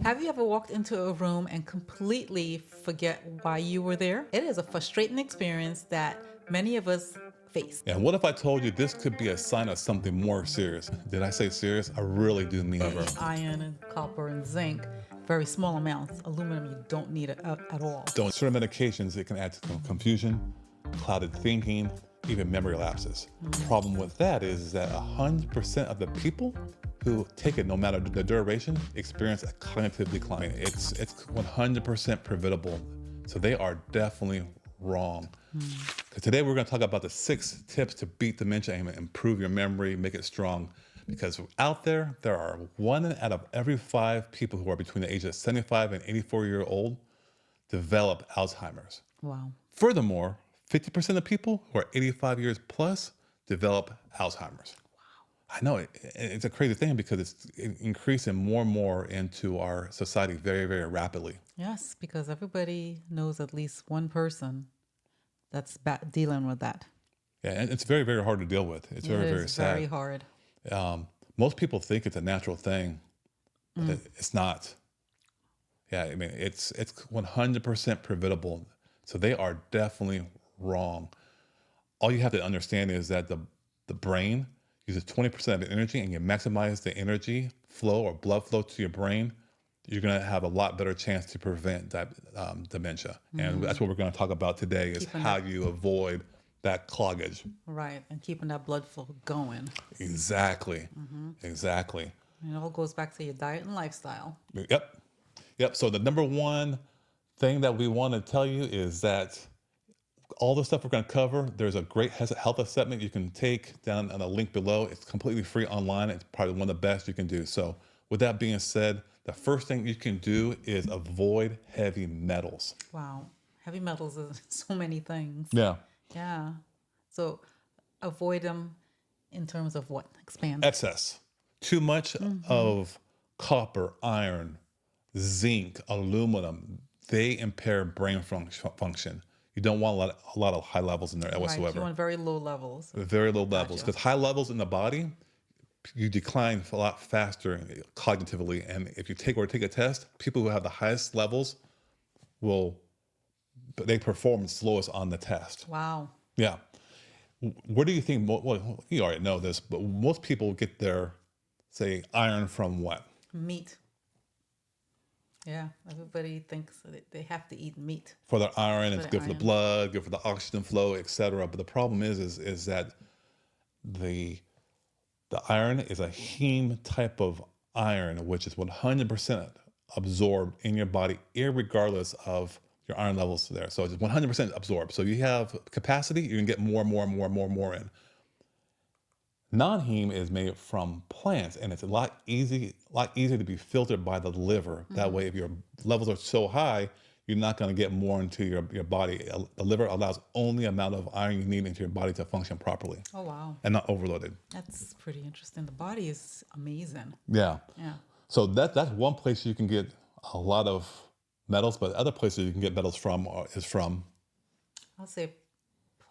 Have you ever walked into a room and completely forget why you were there? It is a frustrating experience that many of us face. And what if I told you this could be a sign of something more serious? Did I say serious? I really do mean ever. Iron and copper and zinc, very small amounts. Aluminum, you don't need it at all. Don't certain medications, it can add to confusion, clouded thinking, even memory lapses. Problem with that is that 100% of the people who take it, no matter the duration, experience a cognitive decline. It's 100% preventable. So they are definitely wrong. Today we're going to talk about the 6 tips to beat dementia and improve your memory, make it strong. Because out there are 1 out of every 5 people who are between the ages of 75 and 84 years old develop Alzheimer's. Wow. Furthermore, 50% of people who are 85 years plus develop Alzheimer's. I know it's a crazy thing because it's increasing more and more into our society very, very rapidly. Yes, because everybody knows at least one person that's dealing with that. Yeah, and it's very, very hard to deal with. It's very, It very is very sad. hard. Most people think it's a natural thing, but it's not. Yeah, I mean, it's 100% preventable. So they are definitely wrong. All you have to understand is that the brain uses 20% of the energy, and you maximize the energy flow or blood flow to your brain, you're going to have a lot better chance to prevent dementia. And that's what we're going to talk about today is Keeping how that you avoid that cloggage. right and keeping that blood flow going. Exactly. Exactly. And it all goes back to your diet and lifestyle. Yep. Yep. So the number one thing that we want to tell you is that all the stuff we're going to cover, there's a great health assessment you can take down on a link below. It's completely free online. It's probably one of the best you can do. So with that being said, the first thing you can do is avoid heavy metals. Wow. Heavy metals is so many things. Yeah. Yeah. So avoid them in terms of what? Expand. Excess. Too much of copper, iron, zinc, aluminum, they impair brain function. You don't want a lot of high levels in there Right. whatsoever. You want very low levels. Very low levels, Gotcha. because high levels in the body, you decline a lot faster cognitively. And if you take a test, people who have the highest levels they perform slowest on the test. Wow. Yeah. Where do you think, well, you already know this, but most people get their, say, iron from what? Meat. Yeah. Everybody thinks that they have to eat meat. For their iron, it's the good for the iron. blood, good for the oxygen flow, etc. But the problem is that the iron is a heme type of iron, which is 100% absorbed in your body, irregardless of your iron levels there. So it's 100% absorbed. So you have capacity, you can get more in. Non-heme is made from plants, and it's a lot easier to be filtered by the liver. That way, if your levels are so high, you're not going to get more into your body. The liver allows only amount of iron you need into your body to function properly Oh, wow. and not overloaded. That's pretty interesting. The body is amazing. Yeah. Yeah. So that's one place you can get a lot of metals, but other places you can get metals from is from. I'll say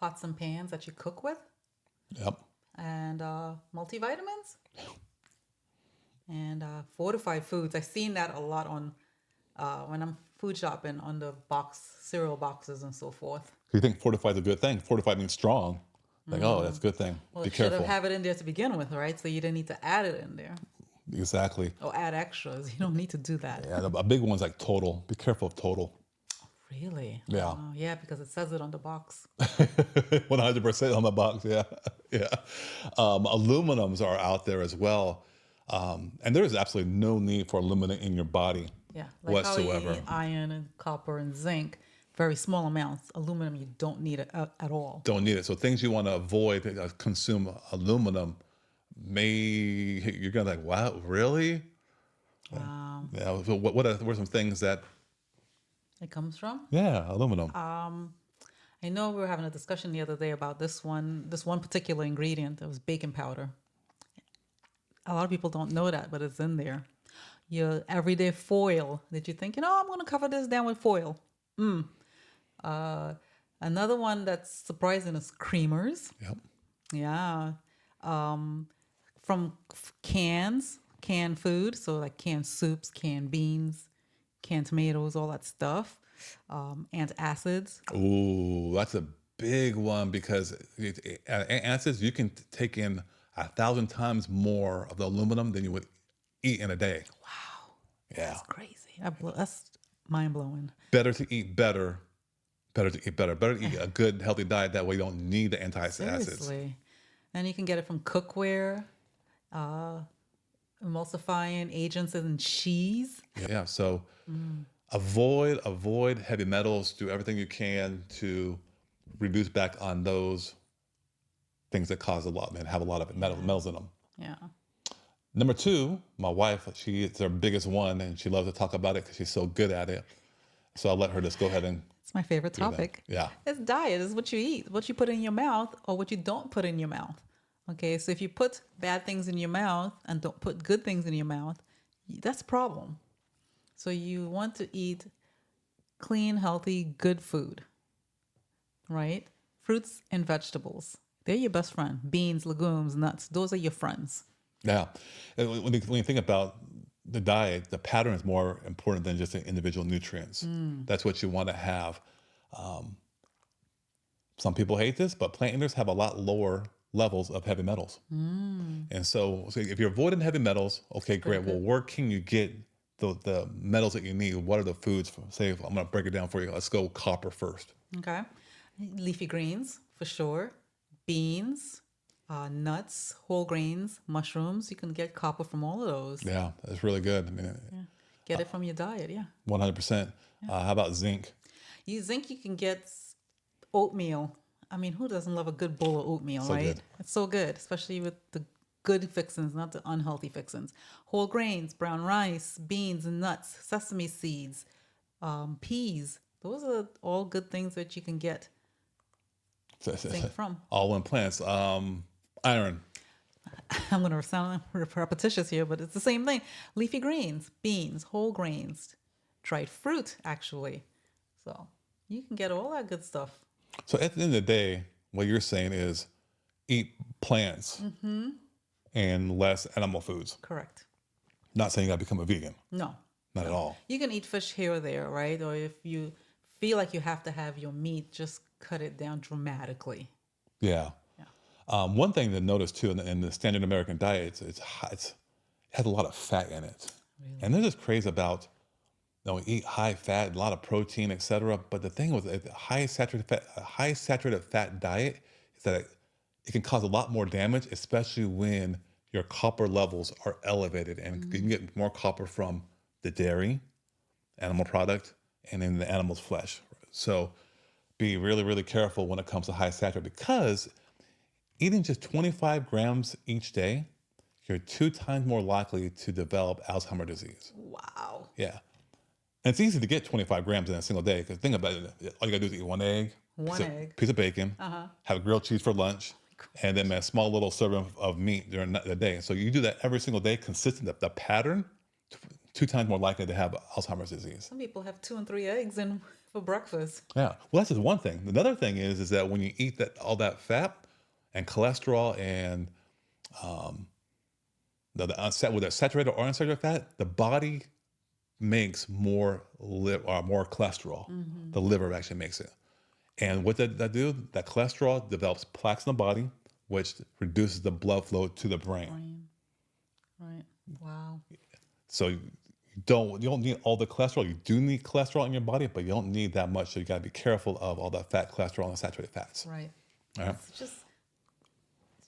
pots and pans that you cook with, Yep. and multivitamins, and fortified foods. I've seen that a lot on when I'm food shopping on the cereal boxes and so forth. You think fortified is a good thing? Fortified means strong. Like, oh, that's a good thing. Well, Be it should careful. have it in there to begin with, right? So you didn't need to add it in there Exactly. or add extras. You don't need to do that. Yeah, a big one's like Total. Be careful of Total. Really? Yeah. Oh, yeah, because it says it on the box. 100% on the box. Yeah. Yeah. Aluminums are out there as well. And there is absolutely no need for aluminum in your body Yeah, like whatsoever. how you eat iron and copper and zinc, very small amounts. Aluminum, you don't need it at all. Don't need it. So things you want to avoid that consume aluminum, you're going to like, wow, really? Wow. Yeah. So what were some things that, It comes from? yeah, aluminum. I know we were having a discussion the other day about this one particular ingredient. It was baking powder. A lot of people don't know that, but it's in there. Your everyday foil. Did you think, I'm going to cover this down with foil? Another one that's surprising is creamers. Yep. Yeah. From cans, canned food, so like canned soups, canned beans, canned tomatoes, all that stuff. Antacids. Ooh, that's a big one because acids, you can take in 1,000 times more of the aluminum than you would eat in a day. Wow, Yeah. that's crazy. That's mind blowing. Better to eat better. Better to eat better. Better to eat a good, healthy diet. That way you don't need the antacids. Seriously. And you can get it from cookware, uh, emulsifying agents in cheese. Yeah. So avoid heavy metals. Do everything you can to reduce back on those things that cause a lot and have a lot of metals in them. Yeah. Number two, my wife, it's her biggest one, and she loves to talk about it because she's so good at it. So I'll let her just go ahead and It's my favorite do that. topic. Yeah. It's diet. It's what you eat, what you put in your mouth, or what you don't put in your mouth. Okay, so if you put bad things in your mouth and don't put good things in your mouth, that's a problem. So you want to eat clean, healthy, good food, right? Fruits and vegetables. They're your best friend. Beans, legumes, nuts. Those are your friends. Yeah. And when you think about the diet, the pattern is more important than just the individual nutrients. That's what you want to have. Some people hate this, but plant eaters have a lot lower levels of heavy metals. And so if you're avoiding heavy metals, okay, great. Well, where can you get the metals that you need? What are the foods? Say, I'm going to break it down for you. Let's go copper first. Okay. Leafy greens, for sure. Beans, nuts, whole grains, mushrooms. You can get copper from all of those. Yeah, that's really good. I mean, Yeah. Get it from your diet, yeah. 100%. How about zinc? Zinc, you can get oatmeal. I mean, who doesn't love a good bowl of oatmeal, So right? good. It's so good, especially with the good fixins, not the unhealthy fixins. Whole grains, brown rice, beans, nuts, sesame seeds, peas. Those are all good things that you can get zinc from. All in plants. Iron. I'm going to sound repetitious here, but it's the same thing. Leafy greens, beans, whole grains, dried fruit, actually. So you can get all that good stuff. So at the end of the day, what you're saying is eat plants and less animal foods. Correct. Not saying you got to become a vegan. No. Not at all. You can eat fish here or there, right? Or if you feel like you have to have your meat, just cut it down dramatically. Yeah. Yeah. One thing to notice too in the standard American diet, it has a lot of fat in it. Really? And they're just crazy about eat high fat, a lot of protein, etc. But the thing with a high saturated fat diet is that it can cause a lot more damage, especially when your copper levels are elevated, and you can get more copper from the dairy, animal product, and in the animal's flesh. So be really, really careful when it comes to high saturated, because eating just 25 grams each day, you're 2 times more likely to develop Alzheimer's disease. Wow. Yeah. And it's easy to get 25 grams in a single day, because think about it. All you got to do is eat one egg, piece of bacon, have grilled cheese for lunch, and then a small little serving of meat during the day. So you do that every single day, consistent. The pattern, 2 times more likely to have Alzheimer's disease. Some people have 2 and 3 eggs in for breakfast. Yeah. Well, that's just one thing. Another thing is that when you eat all that fat and cholesterol and whether it's saturated or unsaturated fat, the body makes more cholesterol. The liver actually makes it. And what that do? That cholesterol develops plaques in the body, which reduces the blood flow to the brain. Right. Wow. So you don't need all the cholesterol. You do need cholesterol in your body, but you don't need that much. So you got to be careful of all that fat, cholesterol, and saturated fats. Right. All right. It's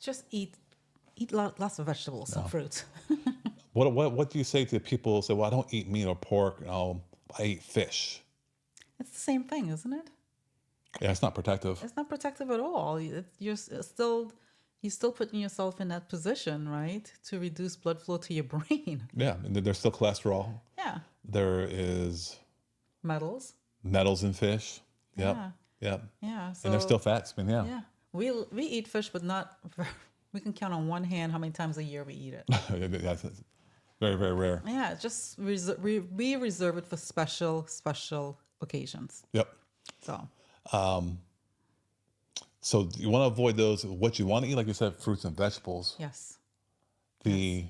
just eat lots of vegetables and fruits. What do you say to people who say, well, I don't eat meat or pork, I eat fish? It's the same thing, isn't it? Yeah, it's not protective. It's not protective at all. You're still putting yourself in that position, right, to reduce blood flow to your brain. Yeah, and there's still cholesterol. Yeah. There is Metals. metals in fish. Yep. Yeah. Yep. Yeah. So And there's still fats. I mean, yeah. yeah, we eat fish, but not. We can count on one hand how many times a year we eat it. That's very, very rare. Yeah, just we reserve it for special occasions. Yep. So So you want to avoid those. What you want to eat, like you said, fruits and vegetables. yes, The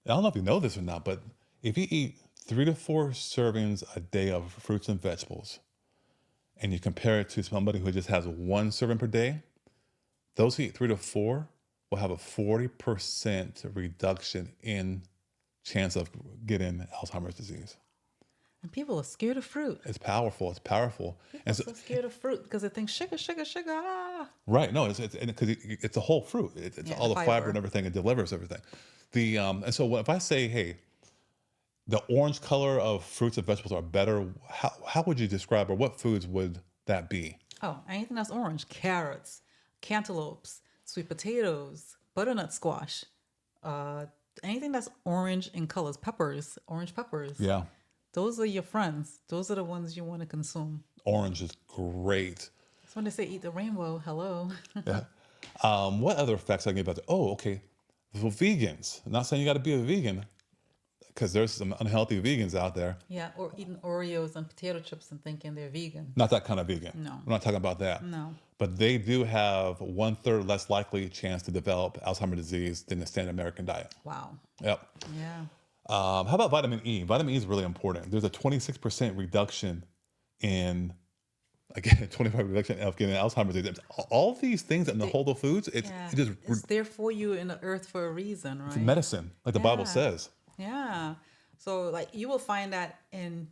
I don't know if you know this or not, but if you eat 3 to 4 servings a day of fruits and vegetables, and you compare it to somebody who just has 1 serving per day, those who eat 3 to 4 will have a 40% reduction in chance of getting Alzheimer's disease. And people are scared of fruit. It's powerful. It's powerful. People And are so, so scared of fruit because they think sugar, sugar, sugar. Ah. right, no, it's because it's a whole fruit. It's Yeah, all the the fiber fiber. and everything. It delivers everything. And so if I say, hey, the orange color of fruits and vegetables are better, how would you describe, or what foods would that be? Oh, anything that's orange: carrots, cantaloupes, sweet potatoes, butternut squash. Uh, Anything that's orange in colors, peppers, orange peppers. Yeah, Those are your friends. Those are the ones you want to consume. orange is great. That's when they say eat the rainbow. Hello. Yeah. What other facts I can give about? Oh, okay. For vegans, I'm not saying you got to be a vegan because there's some unhealthy vegans out there. Yeah, or eating Oreos and potato chips and thinking they're vegan. Not that kind of vegan. No, I'm not talking about that. no. But they do have 1/3 less likely chance to develop Alzheimer's disease than the standard American diet. Wow. Yep. Yeah. How about vitamin E? Vitamin E is really important. There's a 26% reduction in, again, 25 reduction of getting Alzheimer's disease. All these things in the whole of foods, Yeah. it just It's there for you in the earth for a reason, it's right? medicine, like the Bible Yeah. says. Yeah. So like you will find that in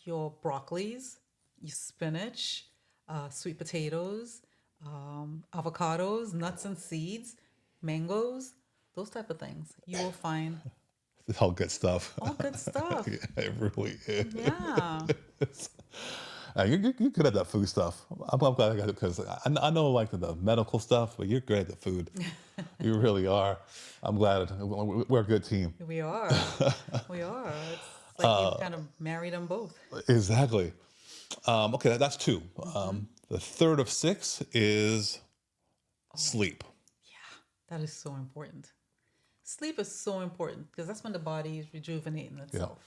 your broccolis, your spinach, sweet potatoes, avocados, nuts and seeds, mangoes, those type of things. You will find It's all good stuff. all good stuff. Yeah, it really is. Yeah. You're good at that food stuff. I'm glad I got it because I know like the medical stuff, but you're good at the food. You really are. I'm glad we're a good team. We are. We are. It's like you kind of marry them both. Exactly. Okay, that's two. The third of six is sleep. That is so important. Sleep is so important because that's when the body is rejuvenating itself.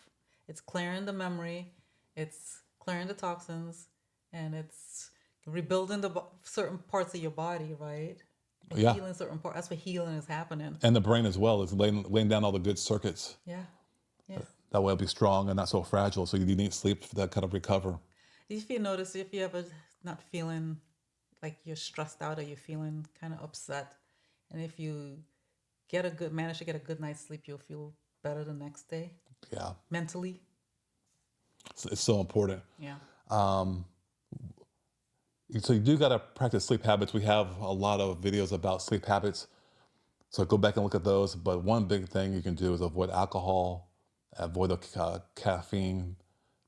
It's clearing the memory, it's clearing the toxins, and it's rebuilding certain parts of your body, right? And Yeah. healing certain parts. That's where healing is happening. And the brain as well is laying down all the good circuits. Yeah. Yeah. That way it'll be strong and not so fragile. So you need sleep for that kind of recover. If you notice, if you ever not feeling like you're stressed out or you're feeling kind of upset, and if you manage to get a good night's sleep, you'll feel better the next day Yeah. mentally. It's so important. Yeah. So you do got to practice sleep habits. We have a lot of videos about sleep habits. So go back and look at those. But one big thing you can do is avoid alcohol, avoid the caffeine,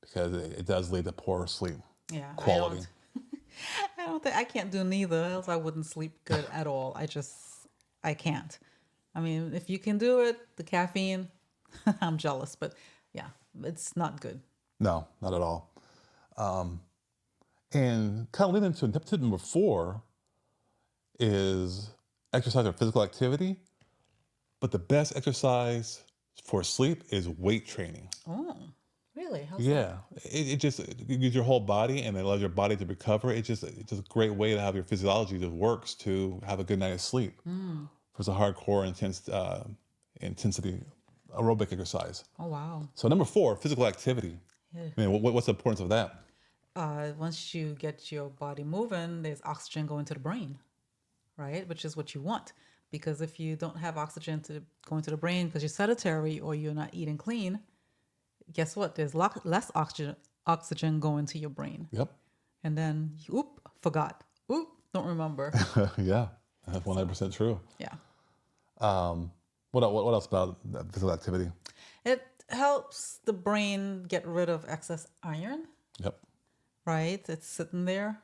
because it does lead to poor sleep Yeah. quality. I don't think I can't do neither, else I wouldn't sleep good at all. I can't. I mean, if you can do it, the caffeine, I'm jealous, but yeah, it's not good. No, not at all. And kind of leading into tip number 4 is exercise or physical activity. But the best exercise for sleep is weight training. Oh, really? How's that? Yeah, it just you use your whole body and it allows your body to recover. It's just a great way to have your physiology just works to have a good night of sleep. For a hardcore intensity aerobic exercise. Oh, wow. So number 4, physical activity. Yeah. I mean, what's the importance of that? Once you get your body moving, there's oxygen going to the brain, right? Which is what you want. Because if you don't have oxygen to going to the brain because you're sedentary or you're not eating clean, guess what? There's less oxygen going to your brain. Yep. And then, forgot. Don't remember. Yeah, that's 100% true. Yeah. What else about physical activity? It helps the brain get rid of excess iron, Yep. right? It's sitting there.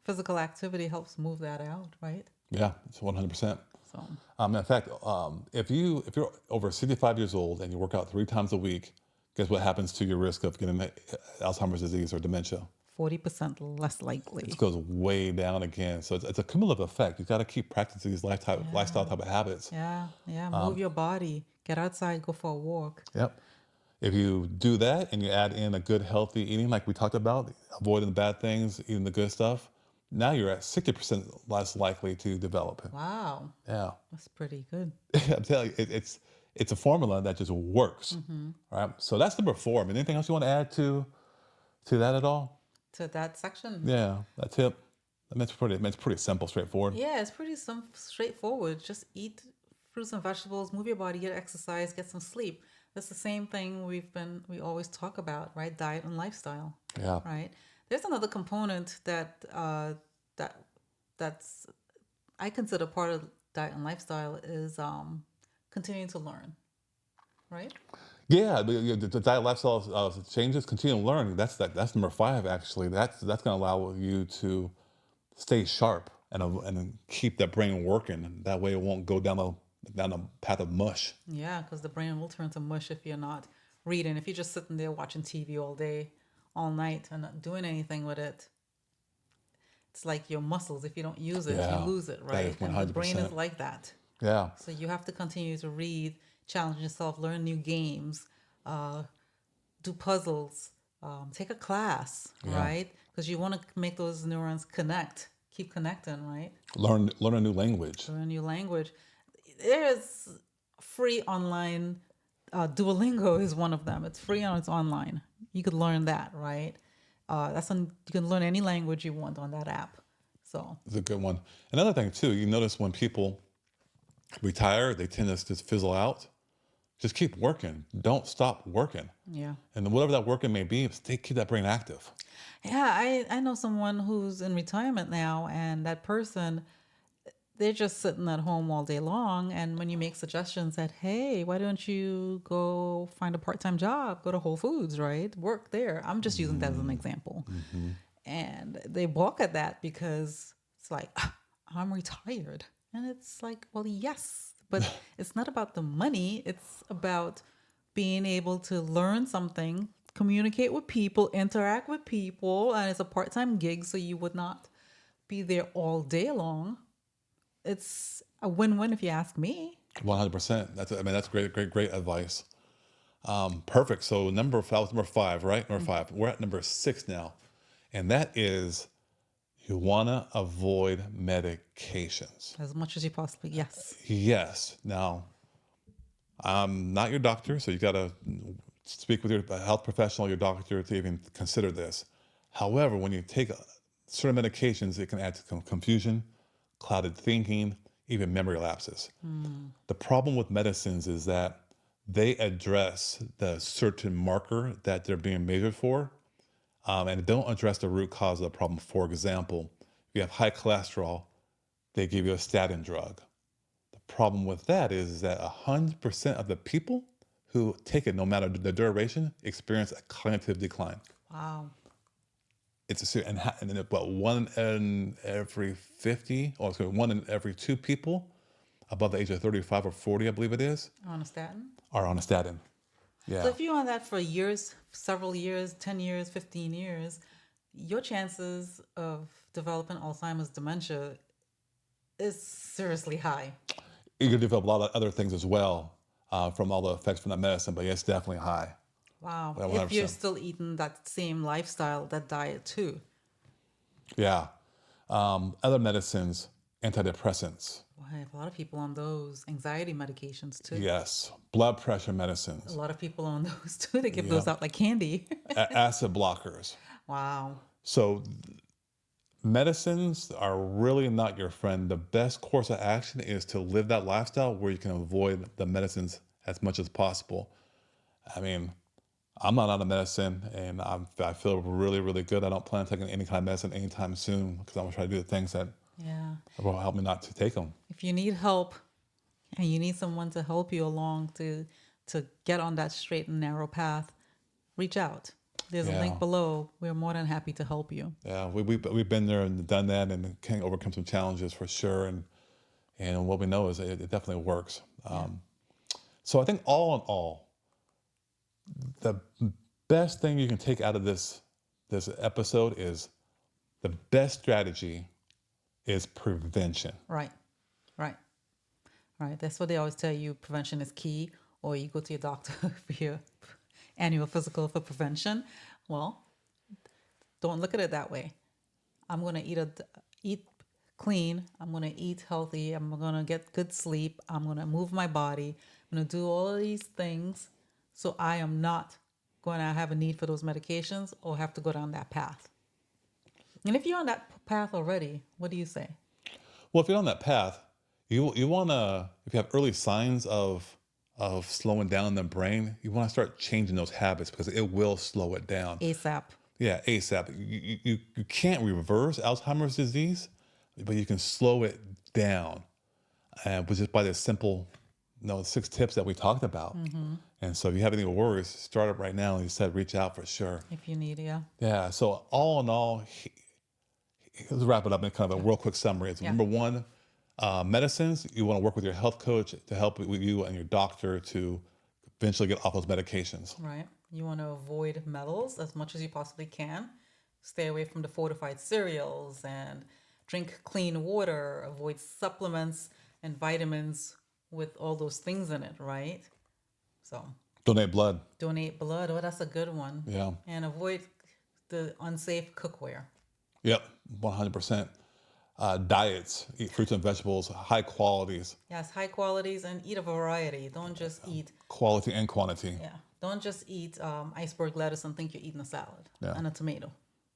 Physical activity helps move that out, right? Yeah, it's 100%. So, In fact, if you're over 65 years old and you work out 3 times a week, guess what happens to your risk of getting Alzheimer's disease or dementia? 40% less likely. It goes way down again. So it's a cumulative effect. You got to keep practicing these lifestyle type of habits. Yeah. Move your body. Get outside. Go for a walk. Yep. If you do that and you add in a good healthy eating, like we talked about, avoiding the bad things, eating the good stuff, now you're at 60% less likely to develop it. Wow. Yeah. That's pretty good. I'm telling you, It's a formula that just works, right? So that's number 4. I mean, anything else you want to add to that at all? To that section. Yeah, that tip. It's pretty simple, straightforward. Yeah, it's pretty straightforward. Just eat fruits and vegetables, move your body, get exercise, get some sleep. That's the same thing we always talk about, right? Diet and lifestyle, Yeah. right? There's another component that that's I consider part of diet and lifestyle is continuing to learn, right? Yeah, the diet lifestyle changes, continue learning. That's number 5 actually. That's going to allow you to stay sharp and keep that brain working. That way, it won't go down a path of mush. Yeah, because the brain will turn to mush if you're not reading. If you're just sitting there watching TV all day, all night, and not doing anything with it, it's like your muscles. If you don't use it, you Yeah, lose it, that right? is And the brain is 100%. like that. Yeah, So you have to continue to read, challenge yourself, learn new games, uh, do puzzles, take a class, yeah. right? Because you want to make those neurons connect, keep connecting, right? Learn a new language. Learn a new language. There's free online. Duolingo is one of them. It's free and it's online. You could learn that, right? You can learn any language you want on that app. So It's a good one. Another thing too, you notice when people retire, they tend to just fizzle out. Just keep working. Don't stop working. yeah. And whatever that working may be, keep that brain active. Yeah, I know someone who's in retirement now, and that person, they're just sitting at home all day long. And when you make suggestions that, hey, why don't you go find a part time job, go to Whole Foods, right? Work there. I'm just using that as an example. And they balk at that because it's like, "Ah, I'm retired." And it's like, well, yes, but it's not about the money. It's about being able to learn something, communicate with people, interact with people. And it's a part time gig, so you would not be there all day long. It's a win win if you ask me. 100%. That's great advice. Perfect. So that was number 5, right? Number 5. We're at number 6 now, and that is you want to avoid medications. As much as you possibly, yes. Yes. Now, I'm not your doctor, so you got to speak with your health professional, your doctor, to even consider this. However, when you take certain medications, it can add to confusion, clouded thinking, even memory lapses. The problem with medicines is that they address the certain marker that they're being measured for, and don't address the root cause of the problem. For example, if you have high cholesterol, they give you a statin drug. The problem with that is that 100% of the people who take it, no matter the duration, experience a cognitive decline. Wow. And then about 1 in every 50, or sorry, 1 in every 2 people above the age of 35 or 40, I believe it is, On a statin? are on a statin. So Yeah. if you're on that for years, several years, 10 years, 15 years, your chances of developing Alzheimer's dementia is seriously high. You can develop a lot of other things as well from all the effects from that medicine, but yeah, it's definitely high. Wow. Yeah, If you're 100%. still eating that same lifestyle, that diet too. Yeah. Other medicines, antidepressants. Well, I have a lot of people on those anxiety medications too. Yes. Blood pressure A medicines. lot of people on those too. They give Yeah. those out like candy. Acid blockers. Wow. So medicines are really not your friend. The best course of action is to live that lifestyle where you can avoid the medicines as much as possible. I mean, I'm not on a medicine, and I feel really, really good. I don't plan on taking any kind of medicine anytime soon because I'm gonna try to do the things that Yeah. will help me not to take them. If you need help and you need someone to help you along to get on that straight and narrow path, reach out. There's a link Yeah, below. We're more than happy to help you. yeah, we've been there and done that, and can overcome some challenges for sure. And what we know is it definitely works. So I think all in all, the best thing you can take out of this episode is the best strategy is prevention. Right. Right. Right. That's what they always tell you. Prevention is key, or you go to your doctor for your annual physical for prevention. Well, don't look at it that way. I'm going to eat clean. I'm going to eat healthy. I'm going to get good sleep. I'm going to move my body. I'm going to do all of these things so I am not going to have a need for those medications or have to go down that path. And if you're on that path already, what do you say? Well, if you're on that path, you want to, if you have early signs of slowing down the brain, you want to start changing those habits because it will slow it down. ASAP. Yeah, ASAP. You can't reverse Alzheimer's disease, but you can slow it down, and just by the simple, 6 tips that we talked about. And so if you have any worries, start it right now. Like you said, reach out for sure. If you need, yeah. Yeah. So all in all, let's wrap it up in kind of a real quick summary. It's Yeah. number one, medicines. You want to work with your health coach to help with you and your doctor to eventually get off those medications. Right. You want to avoid metals as much as you possibly can. Stay away from the fortified cereals and drink clean water. Avoid supplements and vitamins with all those things in it, right? So Donate blood. donate blood. Oh, that's a good one. Yeah. And avoid the unsafe cookware. Yep. 100%. Diets. Eat fruits and vegetables. High qualities. Yes, high qualities and eat a variety. Don't just eat, Quality and quantity. yeah, don't just eat iceberg lettuce and think you're eating a salad Yeah. and a tomato.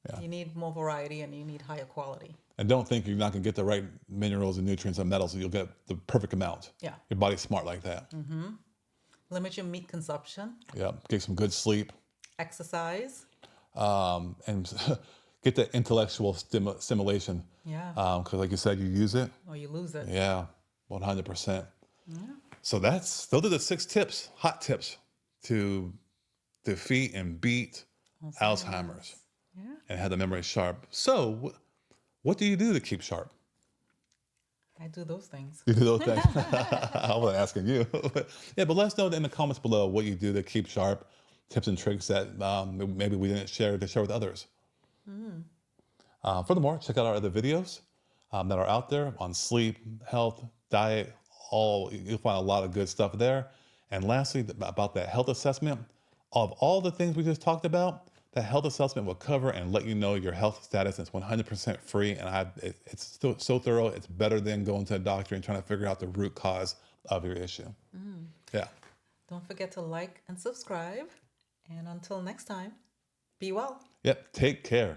Yeah. You need more variety and you need higher quality. And don't think you're not going to get the right minerals and nutrients and metals. You'll get the perfect amount. Yeah. Your body's smart like that. Limit your meat consumption. Yeah. Get some good sleep. Exercise. And get that intellectual stimulation. Yeah. Because like you said, you use it. Or you lose it. Yeah. 100%. So those are the 6 tips, hot tips to defeat and beat Alzheimer's Yeah. and have the memory sharp. So what do you do to keep sharp? I do those things. You do those things. I wasn't asking you. Yeah, but let us know in the comments below what you do to keep sharp, tips and tricks that maybe we didn't share to share with others. Furthermore, check out our other videos that are out there on sleep, health, diet. You'll find a lot of good stuff there. And lastly, about that health assessment, of all the things we just talked about, that health assessment will cover and let you know your health status. It's 100% free, and it's still so thorough. It's better than going to a doctor and trying to figure out the root cause of your issue. Yeah. Don't forget to like and subscribe. And until next time, be well. Yep. Take care.